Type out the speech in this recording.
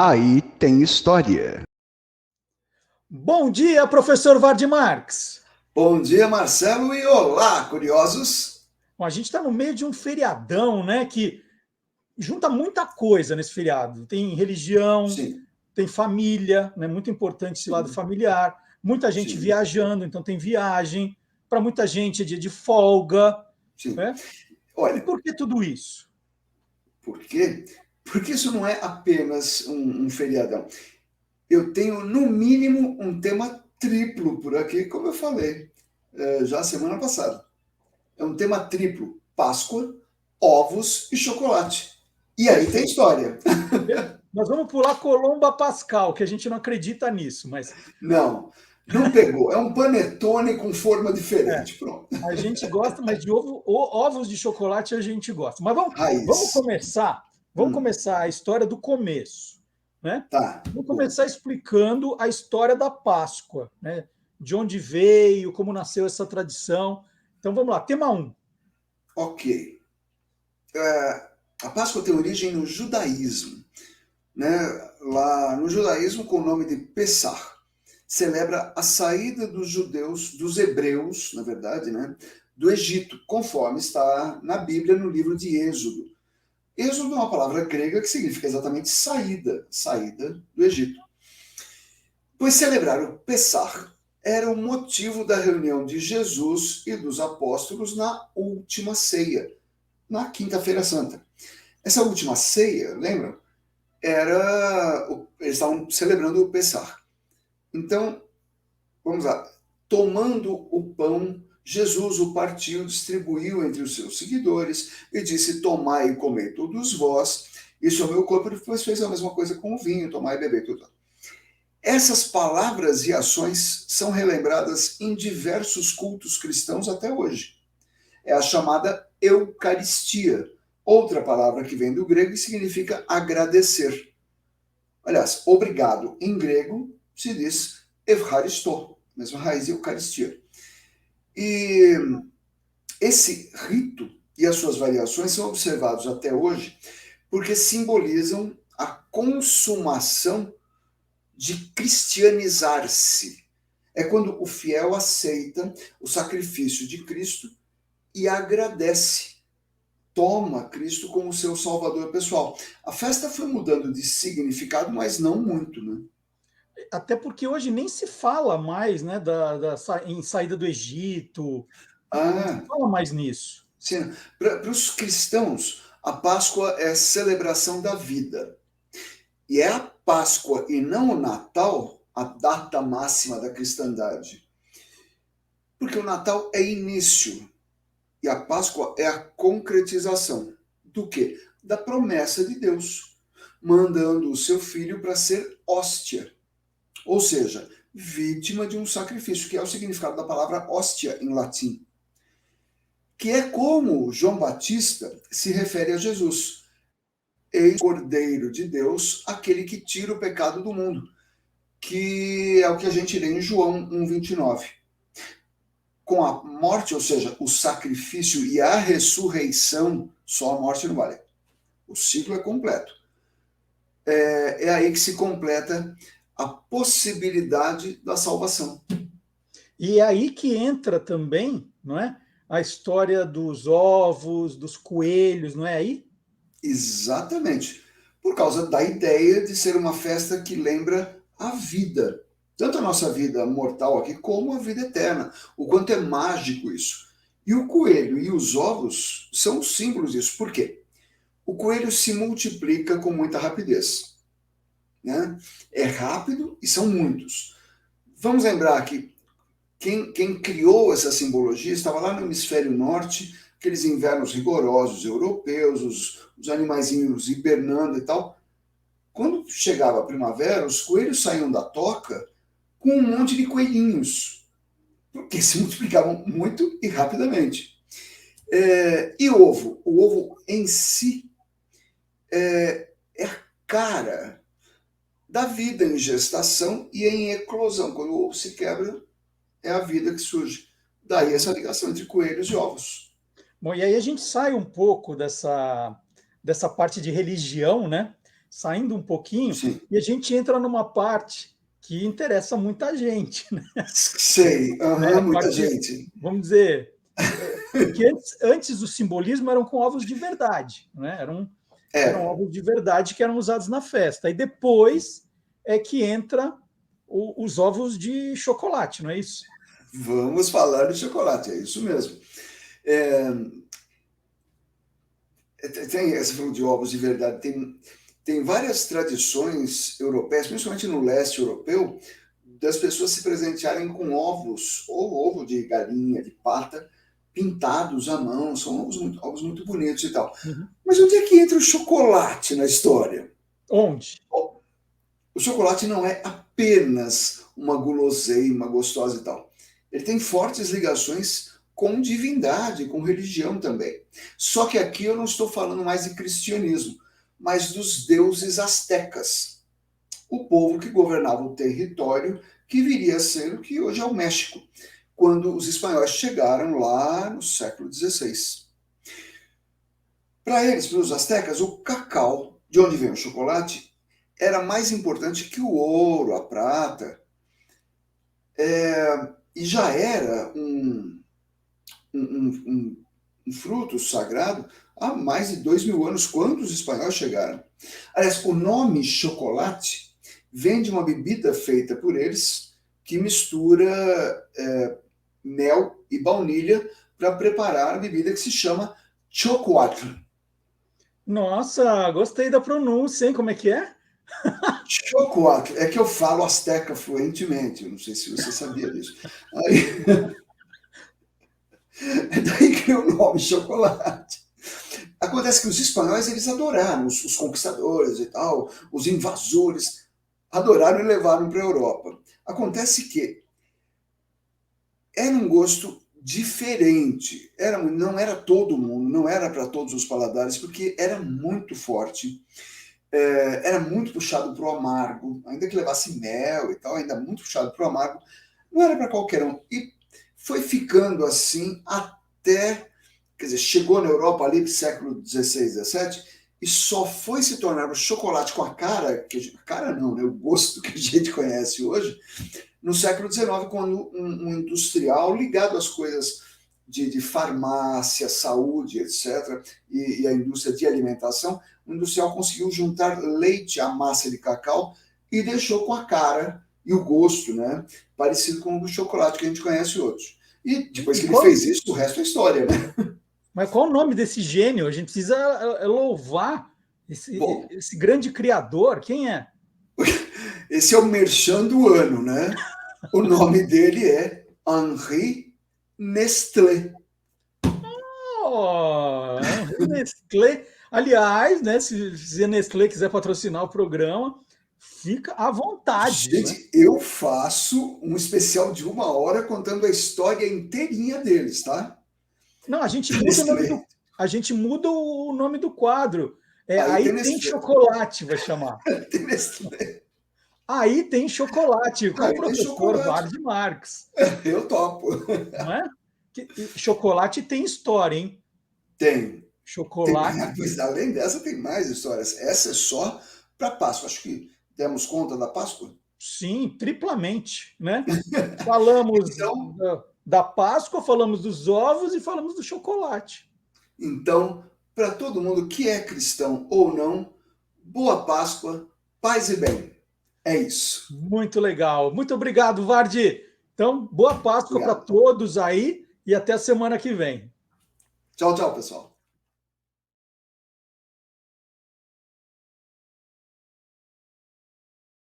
Aí tem história. Bom dia, professor Vard Marx. Bom dia, Marcelo, e olá, curiosos. Bom, a gente está no meio de um feriadão, né? Que junta muita coisa nesse feriado. Tem religião, Sim, tem família, né? Muito importante esse lado sim, familiar. Muita gente sim, viajando, então tem viagem. Para muita gente é dia de folga, sim. né? E Olha, por que tudo isso? por quê? Porque isso não é apenas um feriadão. Eu tenho, no mínimo, um tema triplo por aqui, como eu falei já semana passada. É um tema triplo: Páscoa, ovos e chocolate. E aí tem Perfeito. história. Nós vamos pular Colomba Pascal, que a gente não acredita nisso, mas Não, não pegou. É um panetone com forma é, diferente. Pronto. a gente gosta, mas de ovos de chocolate a gente gosta. Mas vamos Raiz. começar. Vamos Hum, começar a história do começo, né? tá, Vamos boa. começar explicando a história da Páscoa, né? De onde veio, como nasceu essa tradição. Então vamos lá, tema 1. Ok. A Páscoa tem origem no judaísmo, né? Lá no judaísmo, com o nome de Pessah, celebra a saída dos judeus, dos hebreus, na verdade, né? Do Egito, conforme está na Bíblia, no livro de Êxodo. Êxodo é uma palavra grega que significa exatamente saída, saída do Egito. Pois celebrar o Pessah era o motivo da reunião de Jesus e dos apóstolos na última ceia, na Quinta-feira Santa. Essa última ceia, lembram? Eles estavam celebrando o Pessah. Então, vamos lá. Tomando o pão, Jesus o partiu, distribuiu entre os seus seguidores e disse: Tomai e comei todos vós. Isso é o meu corpo. Depois fez a mesma coisa com o vinho: tomai e beber tudo. Essas palavras e ações são relembradas em diversos cultos cristãos até hoje. É a chamada Eucaristia, outra palavra que vem do grego e significa agradecer. Aliás, obrigado em grego se diz Evharisto, mesma raiz de Eucaristia. E esse rito e as suas variações são observados até hoje porque simbolizam a consumação de cristianizar-se. É quando o fiel aceita o sacrifício de Cristo e agradece, toma Cristo como seu salvador pessoal. A festa foi mudando de significado, mas não muito, né? Até porque hoje nem se fala mais, né, em saída do Egito, não se Ah, fala mais nisso. sim. Para os cristãos, a Páscoa é celebração da vida. E é a Páscoa e não o Natal a data máxima da cristandade. Porque o Natal é início e a Páscoa é a concretização do quê? Da promessa de Deus, mandando o seu filho para ser hóstia, ou seja, vítima de um sacrifício, que é o significado da palavra hóstia em latim, que é como João Batista se refere a Jesus: eis o Cordeiro de Deus, aquele que tira o pecado do mundo, que é o que a gente lê em João 1,29. Com a morte, ou seja, o sacrifício e a ressurreição, só a morte não vale. O ciclo é completo. É aí que se completa a possibilidade da salvação. E é aí que entra também, não é? A história dos ovos, dos coelhos, não é aí? Exatamente. Por causa da ideia de ser uma festa que lembra a vida. Tanto a nossa vida mortal aqui, como a vida eterna. O quanto é mágico isso. E o coelho e os ovos são símbolos disso. Por quê? O coelho se multiplica com muita rapidez, né? É rápido e são muitos. Vamos lembrar que quem criou essa simbologia estava lá no hemisfério norte, aqueles invernos rigorosos europeus, os animaizinhos hibernando e tal. Quando chegava a primavera, os coelhos saíam da toca com um monte de coelhinhos, porque se multiplicavam muito e rapidamente. E o ovo em si é a cara da vida em gestação e em eclosão. Quando o ovo se quebra, é a vida que surge. Daí essa ligação entre coelhos e ovos. Bom, e aí a gente sai um pouco dessa parte de religião, né? saindo um pouquinho, Sim. e a gente entra numa parte que interessa muita gente, né? Sei, muita gente. Vamos dizer, porque antes o simbolismo eram com ovos de verdade, né? Eram ovos de verdade que eram usados na festa. E depois é que entra os ovos de chocolate, não é isso? Vamos falar de chocolate, é isso mesmo. Você falou de ovos de verdade, tem várias tradições europeias, principalmente no leste europeu, das pessoas se presentearem com ovos, ou ovo de galinha, de pata, pintados à mão, são ovos muito bonitos e tal. Uhum. Mas onde é que entra o chocolate na história? Onde? O chocolate não é apenas uma guloseima gostosa e tal. Ele tem fortes ligações com divindade, com religião também. Só que aqui eu não estou falando mais de cristianismo, mas dos deuses astecas. O povo que governava o território que viria a ser o que hoje é o México, quando os espanhóis chegaram lá no século XVI. Para eles, para os astecas, o cacau, de onde vem o chocolate, era mais importante que o ouro, a prata, e já era um fruto sagrado há mais de 2.000 anos, quando os espanhóis chegaram. Aliás, o nome chocolate vem de uma bebida feita por eles que mistura mel e baunilha para preparar a bebida que se chama chocoatl. Nossa, gostei da pronúncia, hein? Como é que é? Chocoatl, é que eu falo asteca fluentemente, não sei se você sabia disso. Daí que o nome chocolate. Acontece que os espanhóis, eles adoraram, os conquistadores e tal, os invasores, adoraram e levaram para a Europa. Acontece que era um gosto diferente, não era todo mundo, não era para todos os paladares, porque era muito forte, era muito puxado para o amargo, ainda que levasse mel e tal, ainda muito puxado para o amargo, não era para qualquer um. E foi ficando assim até, quer dizer, chegou na Europa ali no século XVI, XVII, e só foi se tornar o chocolate com a cara não, né, o gosto que a gente conhece hoje, no século XIX, quando um industrial ligado às coisas de farmácia, saúde, etc., e a indústria de alimentação, o industrial conseguiu juntar leite à massa de cacau e deixou com a cara e o gosto, né, parecido com o do chocolate que a gente conhece hoje. E depois que ele fez isso, o resto é história, né? Mas qual o nome desse gênio? A gente precisa louvar esse grande criador. Quem é? Esse é o merchan do ano, né? O nome dele é Henri Nestlé. Oh, Henri Nestlé. Aliás, né, se a Nestlé quiser patrocinar o programa, fica à vontade. Gente, né? Eu faço um especial de 1 hora contando a história inteirinha deles, tá? Não, a gente muda o nome do quadro. Aí tem chocolate, vai chamar. Tem Nestlé. Aí tem chocolate, com o professor Ward Marx. Eu topo. Não é? Chocolate tem história, hein? Tem. Chocolate. Mas além dessa, tem mais histórias. Essa é só para Páscoa. Acho que demos conta da Páscoa. Sim, triplamente, né? Falamos então, da Páscoa, falamos dos ovos e falamos do chocolate. Então, para todo mundo que é cristão ou não, boa Páscoa, paz e bem. É isso. Muito legal. Muito obrigado, Vardi. Então, boa Páscoa para todos aí e até a semana que vem. Tchau, tchau, pessoal.